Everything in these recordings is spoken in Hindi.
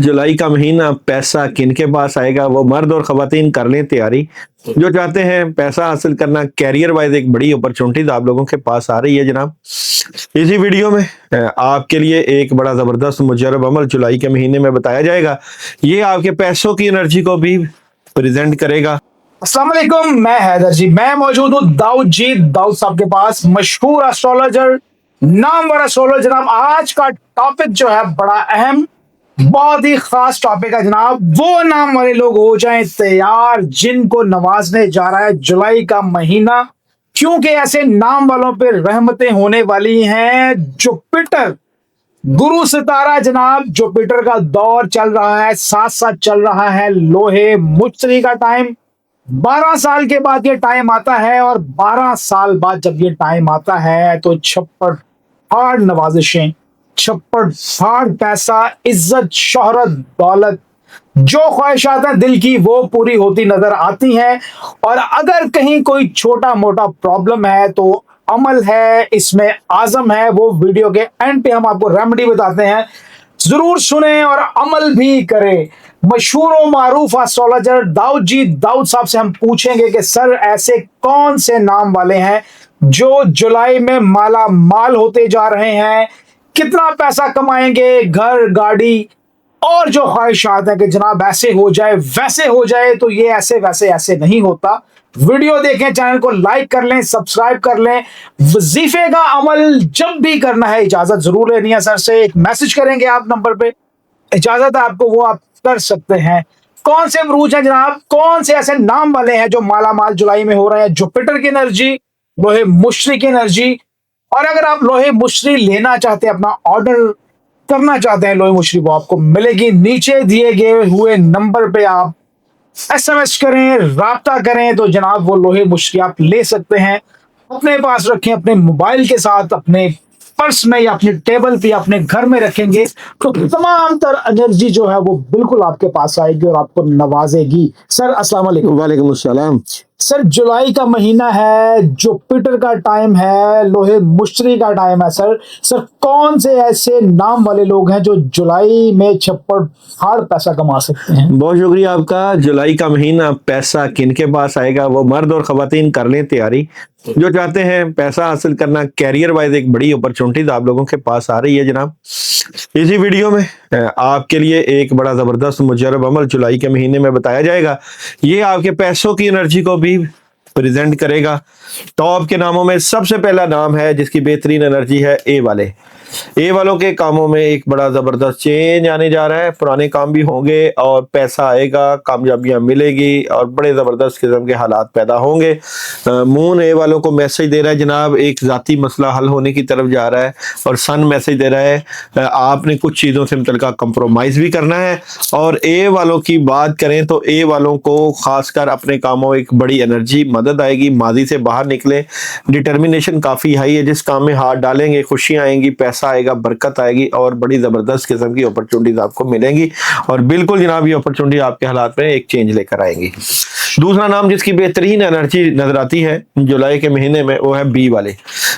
जुलाई का महीना पैसा किनके पास आएगा, वो मर्द और खवातीन कर लें तैयारी। जो चाहते हैं पैसा हासिल करना, कैरियर वाइज एक बड़ी अपॉर्चुनिटीज आप लोगों के पास आ रही है जनाब। इसी वीडियो में आपके लिए एक बड़ा जबरदस्त मुजरब अमल जुलाई के महीने में बताया जाएगा। ये आपके पैसों की एनर्जी को भी प्रेजेंट करेगा। अस्सलाम वालेकुम, मैं हैदर जी। मैं मौजूद हूँ दाऊद साहब के पास, मशहूर एस्ट्रोलॉजर, नामवर एस्ट्रोलॉजर। जनाब आज का टॉपिक जो है बड़ा अहम, बहुत ही खास टॉपिक है जनाब। वो नाम वाले लोग हो जाएं तैयार जिनको नवाजने जा रहा है जुलाई का महीना, क्योंकि ऐसे नाम वालों पे रहमतें होने वाली हैं। जुपिटर गुरु सितारा जनाब, जुपिटर का दौर चल रहा है, साथ साथ चल रहा है लोहे मुश्तरी का टाइम। 12 साल के बाद ये टाइम आता है, और 12 साल बाद जब ये टाइम आता है तो छप्पड़ फाड़ नवाजिशें, छप्पड़ फाड़ पैसा, इज्जत, शोहरत, दौलत, जो ख्वाहिशात हैं दिल की वो पूरी होती नजर आती हैं। और अगर कहीं कोई छोटा मोटा प्रॉब्लम है तो अमल है, इसमें आजम है। वो वीडियो के एंड पे हम आपको रेमेडी बताते हैं, जरूर सुने और अमल भी करें। मशहूर और मारूफ एस्ट्रोलॉजर दाऊद साहब से हम पूछेंगे कि सर ऐसे कौन से नाम वाले हैं जो जुलाई में माला माल होते जा रहे हैं, कितना पैसा कमाएंगे, घर गाड़ी और जो ख्वाहिशात है कि जनाब ऐसे हो जाए वैसे हो जाए। तो ये ऐसे वैसे ऐसे नहीं होता। वीडियो देखें, चैनल को लाइक कर लें, सब्सक्राइब कर लें। वजीफे का अमल जब भी करना है इजाजत जरूर लेनी है सर से। एक मैसेज करेंगे आप नंबर पे, इजाजत है आपको, वो आप कर सकते हैं। कौन से मरूज हैं जनाब, कौन से ऐसे नाम वाले हैं जो माला माल जुलाई में हो रहे हैं? जुपिटर की एनर्जी, लोहे मुश्तरी की एनर्जी। और अगर आप लोहे मुश्तरी लेना चाहते हैं, अपना ऑर्डर करना चाहते हैं लोहे मुश्तरी, वो आपको मिलेगी। नीचे दिए गए हुए नंबर पे आप एसएमएस करें, राब्ता करें तो जनाब वो लोहे मुश्तरी आप ले सकते हैं। अपने पास रखें, अपने मोबाइल के साथ, अपने पर्स में या अपने टेबल पे, अपने घर में रखेंगे तो तमाम तर एनर्जी जो है वो बिल्कुल आपके पास आएगी और आपको नवाजेगी। सर अस्सलाम वालेकुम। वालेकुम अस्सलाम। सर जुलाई का महीना है, जुपिटर का टाइम है, लोहे मुश्तरी का टाइम है। सर कौन से ऐसे नाम वाले लोग हैं जो जुलाई में छप्पड़ फाड़ पैसा कमा सकते हैं? बहुत शुक्रिया आपका। जुलाई का महीना पैसा किनके पास आएगा, वो मर्द और खवातीन कर लें तैयारी। जो चाहते हैं पैसा हासिल करना, कैरियर वाइज एक बड़ी अपॉर्चुनिटीज आप लोगों के पास आ रही है जनाब। इसी वीडियो में आपके लिए एक बड़ा जबरदस्त मुजरब अमल जुलाई के महीने में बताया जाएगा। ये आपके पैसों की एनर्जी को भी प्रेजेंट करेगा। टॉप के नामों में सबसे पहला नाम है जिसकी बेहतरीन एनर्जी है ए वाले। ए वालों के कामों में एक बड़ा जबरदस्त चेंज आने जा रहा है। पुराने काम भी होंगे और पैसा आएगा, कामयाबियां मिलेगी और बड़े जबरदस्त किस्म के हालात पैदा होंगे। मून ए वालों को मैसेज दे रहा है जनाब, एक जाती मसला हल होने की तरफ जा रहा है। और सन मैसेज दे रहा है आपने कुछ चीजों से मुतल्लिका कंप्रोमाइज भी करना है। और ए वालों की बात करें तो ए वालों को खासकर अपने कामों एक बड़ी एनर्जी मदद आएगी, माजी से बाहर निकले, डिटर्मिनेशन काफी हाई है। जिस काम में हाथ डालेंगे खुशियां आएंगी, पैसा आएगा, बरकत आएगी और बड़ी जबरदस्त किस्म की अपॉर्चुनिटीज आपको मिलेंगी। और बिल्कुल जनाब ये अपॉर्चुनिटी आपके हालात में एक चेंज लेकर आएंगी। दूसरा नाम जिसकी बेहतरीन एनर्जी नजर आती है जुलाई के महीने में वो है बी वाले।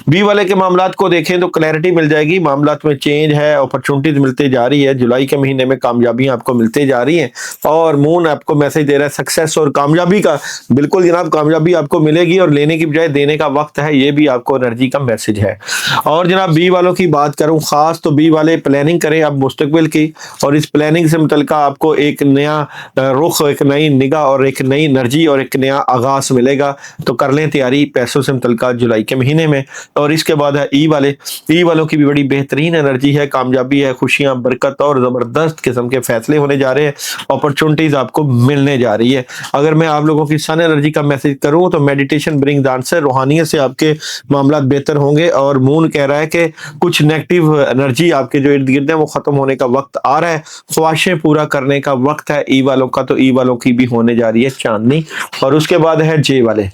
बी वाले के मामलात को देखें तो क्लैरिटी मिल जाएगी, मामलात में चेंज है, अपॉर्चुनिटीज मिलते जा रही है। जुलाई के महीने में कामयाबियां आपको मिलते जा रही हैं और मून आपको मैसेज दे रहा है सक्सेस और कामयाबी का। बिल्कुल जनाब कामयाबी आपको मिलेगी और लेने की बजाय देने का वक्त है, ये भी आपको एनर्जी का मैसेज है। और जनाब बी वालों की बात करूं खास तो बी वाले प्लानिंग करें अब मुस्तकबिल की, और इस प्लानिंग से मुतल्लिका आपको एक नया रुख, एक नई निगाह और एक नई एनर्जी और एक नया आगाज मिलेगा। तो कर लें तैयारी पैसों से मुतल्लिका जुलाई के महीने में। और इसके बाद है ई वाले। ई वालों की भी बड़ी बेहतरीन एनर्जी है, कामयाबी है, खुशियां, बरकत और जबरदस्त किस्म के फैसले होने जा रहे हैं, अपॉर्चुनिटीज आपको मिलने जा रही है। अगर मैं आप लोगों की सन एनर्जी का मैसेज करूं तो मेडिटेशन ब्रिंग द आंसर, रूहानियत से आपके मामला बेहतर होंगे। और मून कह रहा है कि कुछ नेगेटिव एनर्जी आपके जो इर्द गिर्द है वो खत्म होने का वक्त आ रहा है, ख्वाहिशें पूरा करने का वक्त है ई वालों का। तो ई वालों की भी होने जा रही है चांदनी। और उसके बाद है जे वाले।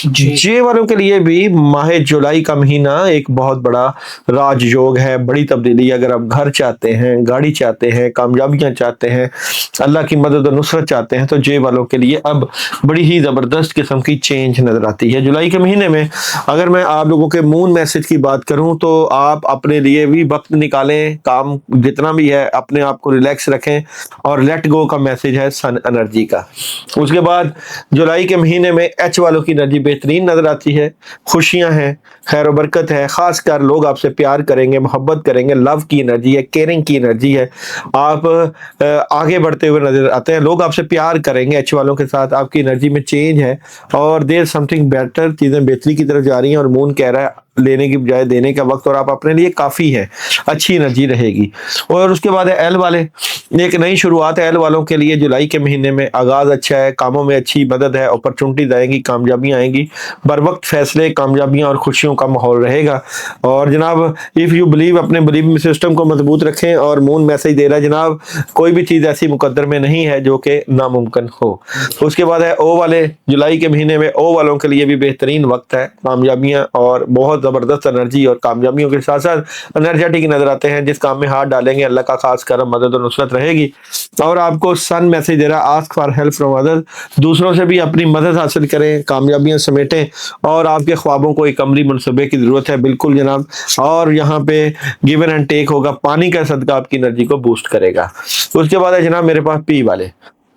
जे वालों के लिए भी माह जुलाई का महीना महीना एक बहुत बड़ा राजयोग है, बड़ी तब्दीली। अगर आप घर चाहते हैं, गाड़ी चाहते हैं, कामयाबियां चाहते हैं, अल्लाह की मदद और नुसरत चाहते हैं, तो जे वालों के लिए अब बड़ी ही ज़बरदस्त किस्म की चेंज नज़र आती है। जुलाई के महीने में अगर मैं आप लोगों के मून मैसेज की बात करूं तो आप अपने लिए भी वक्त निकालें, काम जितना भी है अपने आप को रिलैक्स रखें, और लेट गो का मैसेज है सन एनर्जी का। उसके बाद जुलाई के महीने में एच वालों की एनर्जी बेहतरीन नजर आती है, खुशियां हैं, खैर और बरकत है, खासकर लोग आपसे प्यार करेंगे, मोहब्बत करेंगे, लव की एनर्जी है, केयरिंग की एनर्जी है। आप आगे बढ़ते हुए नजर आते हैं, लोग आपसे प्यार करेंगे। एच वालों के साथ आपकी एनर्जी में चेंज है और देयर समथिंग बेटर, चीजें बेहतरी की तरफ जा रही हैं, और मून कह रहा है लेने की बजाय देने का वक्त, और आप अपने लिए काफी है, अच्छी एनर्जी रहेगी। और उसके बाद है एल वाले, एक नई शुरुआत है एल वालों के लिए। जुलाई के महीने में आगाज अच्छा है, कामों में अच्छी मदद है, अपॉर्चुनिटीज आएंगी, कामयाबियां आएंगी, बर वक्त फैसले, कामयाबियां और खुशियों का माहौल रहेगा। और जनाब इफ यू बिलीव, अपने बिलीव सिस्टम को मजबूत रखें, और मून मैसेज दे रहा है जनाब कोई भी चीज ऐसी मुकद्दर में नहीं है जो कि नामुमकिन हो। उसके बाद है ओ वाले, जुलाई के महीने में ओ वालों के लिए भी बेहतरीन वक्त है, कामयाबियां और बहुत जबरदस्त एनर्जी, और कामयाबियों के साथ साथ एनर्जेटिक नजर आते हैं। जिस काम में हाथ डालेंगे अल्लाह का खास करम, मदद और नुसरत रहेगी। और आपको सन मैसेज दे रहा है ask for help from other, दूसरों से भी अपनी मदद हासिल करें, कामयाबियां समेटें, और आपके ख्वाबों को एक अमली मनसूबे की जरूरत है, बिल्कुल जनाब। और यहाँ पे गिवन एंड टेक होगा, पानी का सदका आपकी एनर्जी को बूस्ट करेगा। उसके बाद है जनाब मेरे पास पी वाले,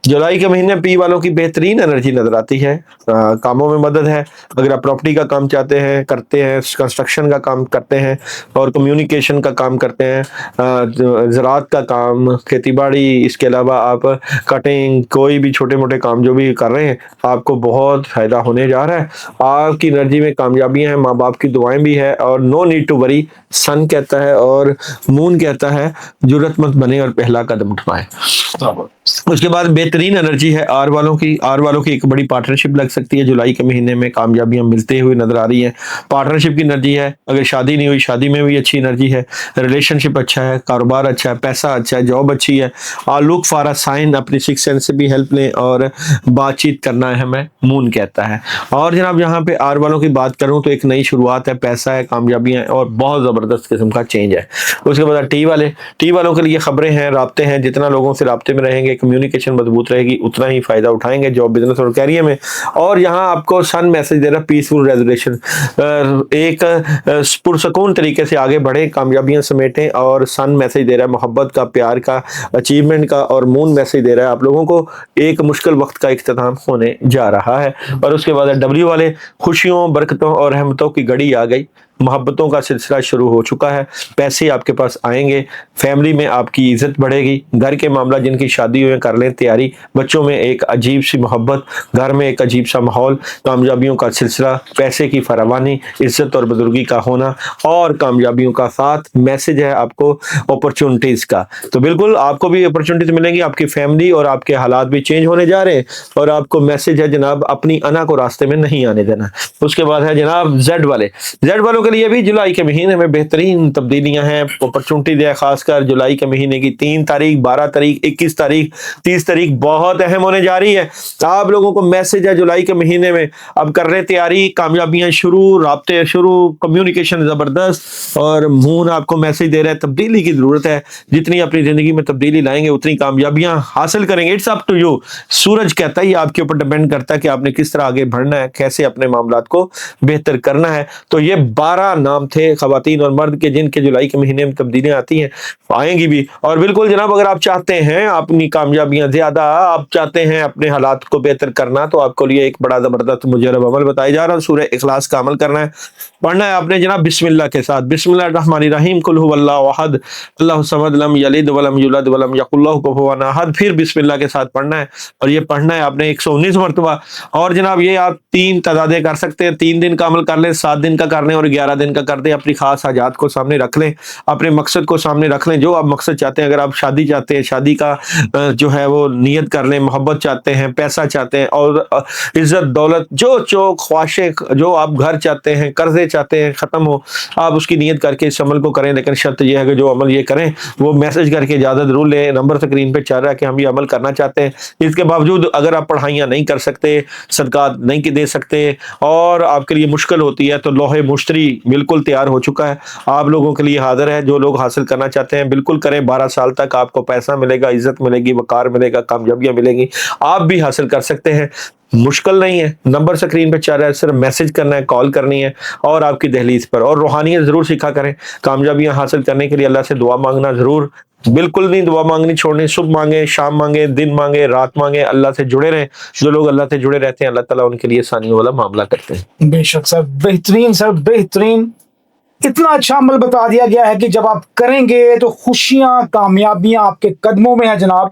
जुलाई के महीने पी वालों की बेहतरीन एनर्जी नजर आती है, कामों में मदद है। अगर आप प्रॉपर्टी का काम चाहते हैं, करते हैं, कंस्ट्रक्शन का काम करते हैं, और कम्युनिकेशन का काम करते हैं, ज़राअत का काम, खेती बाड़ी, इसके अलावा आप कटिंग, कोई भी छोटे मोटे काम जो भी कर रहे हैं, आपको बहुत फायदा होने जा रहा है। आपकी एनर्जी में कामयाबियां हैं, माँ बाप की दुआएं भी है, और नो नीड टू वरी, सन कहता है और मून कहता है जुर्रतमंद बने और पहला कदम उठवाएं। उसके बाद बेहतरीन एनर्जी है आर वालों की। आर वालों की एक बड़ी पार्टनरशिप लग सकती है जुलाई के महीने में, कामयाबियां मिलते हुए नजर आ रही हैं। पार्टनरशिप की एनर्जी है, अगर शादी नहीं हुई शादी में भी अच्छी एनर्जी है, रिलेशनशिप अच्छा है, कारोबार अच्छा है, पैसा अच्छा है, जॉब अच्छी है। लुक फॉर अ साइन, अपनी सिक्स सेंस से भी हेल्प लें, और बातचीत करना है हमें, मून कहता है। और जनाब यहाँ पे आर वालों की बात करूं तो एक नई शुरुआत है, पैसा है, कामयाबियां हैं, और बहुत जबरदस्त किस्म का चेंज है। उसके बाद टी वाले, टी वालों के लिए खबरें हैं, राब्ते हैं, जितना लोगों से राब्ते में रहेंगे, कम्युनिकेशन मजबूत रहेगी, उतना ही फायदा उठाएंगे जॉब, बिजनेस और कैरियर में। और यहाँ आपको सन मैसेज दे रहा है पीसफुल रेजोल्यूशन, एक पुरसकून तरीके से आगे बढ़े, कामयाबियां समेटें। और सन मैसेज दे रहा है मोहब्बत का, प्यार का, अचीवमेंट का। और मून मैसेज दे रहा है आप लोगों को एक मुश्किल वक्त का इख्तिताम होने जा रहा है। और उसके बाद डब्ल्यू वाले, खुशियों, बरकतों और रहमतों की घड़ी आ गई, मोहब्बतों का सिलसिला शुरू हो चुका है, पैसे आपके पास आएंगे, फैमिली में आपकी इज्जत बढ़ेगी, घर के मामला जिनकी शादी हुई कर लें तैयारी, बच्चों में एक अजीब सी मोहब्बत, घर में एक अजीब सा माहौल, कामयाबियों का सिलसिला, पैसे की फरावानी, इज्जत और बुजुर्गी का होना, और कामयाबियों का साथ मैसेज है आपको अपॉर्चुनिटीज का। तो बिल्कुल आपको भी अपॉर्चुनिटीज मिलेंगी, आपकी फैमिली और आपके हालात भी चेंज होने जा रहे हैं। और आपको मैसेज है जनाब अपनी अना को रास्ते में नहीं आने देना। उसके बाद है जनाब जेड वाले, जेड वालों के लिए भी जुलाई के महीने में बेहतरीन तब्दीलियां हैं, अपॉर्चुनिटीज है। खासकर जुलाई के महीने की 3 तारीख, 12 तारीख, 21 तारीख, 30 तारीख बहुत अहम होने जा रही है। आप लोगों को मैसेज है जुलाई के महीने में, अब कर रहे तैयारी, कामयाबियां शुरू, राब्ते शुरू, कम्युनिकेशन जबरदस्त। और मून आपको मैसेज दे रहा है तब्दीली की जरूरत है, जितनी अपनी जिंदगी में तब्दीली लाएंगे उतनी कामयाबियां हासिल करेंगे। इट्स अप टू यू, सूरज कहता है, ये आपके ऊपर डिपेंड करता है कि आपने किस तरह आगे बढ़ना है, कैसे अपने मामलात को बेहतर करना है। तो ये 12 नाम थे खवातीन और मर्द के जिनके जुलाई के महीने में तब्दीलियां आती हैं, आएंगी भी। और बिल्कुल जनाब अगर आप चाहते हैं अपनी कामयाबियां ज्यादा, आप चाहते हैं अपने हालात को बेहतर करना, तो आपको लिए एक बड़ा जबरदस्त मुजरब अमल बताया जा रहा है, सूरह इखलास का अमल करना है, पढ़ना है आपने जनाब बिस्मिल्लाह के साथ। बिस्मिल्लाहिर्रहमानिर्रहीम, कुल हुवल्लाहु अहद, अल्लाहु समद, लम यलिद वलम यूलद वलम यकुल लहु कुफुवन अहद। फिर बिस्मिल्लाह के साथ पढ़ना है, और ये पढ़ना है आपने 119 मरतबा। और जनाब ये आप 3 तादादे कर सकते हैं, 3 दिन का अमल कर लें, 7 दिन का कर लें, और 11 दिन का कर दें। अपनी खास हाजात को सामने रख लें, अपने मकसद को सामने रख लें, जो आप मकसद चाहते हैं। अगर आप शादी चाहते हैं, शादी का जो है वो नियत कर लें, मोहब्बत चाहते हैं, पैसा चाहते हैं, और इज्जत दौलत, जो ख्वाहिशें, जो आप घर चाहते हैं, कर्जे चाहते हैं खत्म हो, आप उसकी नीयत करके इस अमल को करें, लेकिन शर्त यह है कि जो अमल ये करें वो मैसेज करके इजाजत जरूर लें। नंबर स्क्रीन पे चल रहा है कि हम ये अमल करना चाहते हैं। इसके बावजूद अगर आप पढ़ाइयाँ नहीं कर सकते, सदकात नहीं दे सकते और आपके लिए मुश्किल होती है, तो लोहे मुश्तरी बिल्कुल तैयार हो चुका है, आप लोगों के लिए हाजिर है। जो लोग हासिल करना चाहते हैं बिल्कुल करें। 12 साल तक आपको पैसा मिलेगा, इज्जत मिलेगी, वकार मिलेगा, कामयाबियां मिलेंगी, आप भी हासिल कर सकते हैं। मुश्किल नहीं है, नंबर स्क्रीन पे चल रहा है, सिर्फ मैसेज करना है, कॉल करनी है और आपकी दहलीज पर। और रूहानियत जरूर सीखा करें। कामयाबियां हासिल करने के लिए अल्लाह से दुआ मांगना जरूर, बिल्कुल नहीं दुआ मांगनी छोड़नी। सुबह मांगे, शाम मांगे, दिन मांगे, रात मांगे, अल्लाह से जुड़े रहें। जो लोग अल्लाह से जुड़े रहते हैं अल्लाह ताला उनके लिए आसानियों वाला मामला करते हैं। बेशक सर, बेहतरीन सर, बेहतरीन। इतना अच्छा अमल बता दिया गया है कि जब आप करेंगे तो खुशियां, कामयाबियां आपके कदमों में है जनाब।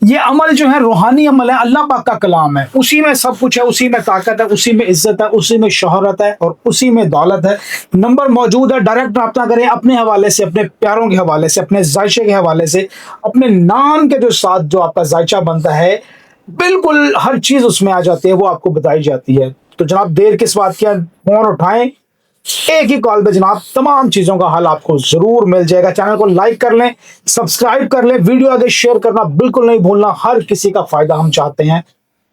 ये अमल जो है रूहानी अमल है, अल्लाह पाक का कलाम है, उसी में सब कुछ है, उसी में ताकत है, उसी में इज्जत है, उसी में शोहरत है और उसी में दौलत है। नंबर मौजूद है, डायरेक्ट रब्ता करें अपने हवाले से, अपने प्यारों के हवाले से, अपने जायशे के हवाले से, अपने नाम के जो साथ जो आपका जायचा बनता है, बिल्कुल हर चीज उसमें आ जाती है, वो आपको बताई जाती है। तो जनाब देर किस बात की, फोन उठाएं, एक ही कॉल पे जनाब तमाम चीजों का हल आपको जरूर मिल जाएगा। चैनल को लाइक कर लें, सब्सक्राइब कर लें, वीडियो आगे शेयर करना बिल्कुल नहीं भूलना, हर किसी का फायदा हम चाहते हैं।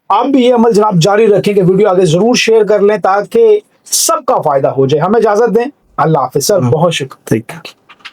आप भी ये अमल जनाब जारी रखें कि वीडियो आगे जरूर शेयर कर लें ताकि सबका फायदा हो जाए। हमें इजाजत दें, अल्लाह हाफिज सर, बहुत शुक्रिया। ठीक है।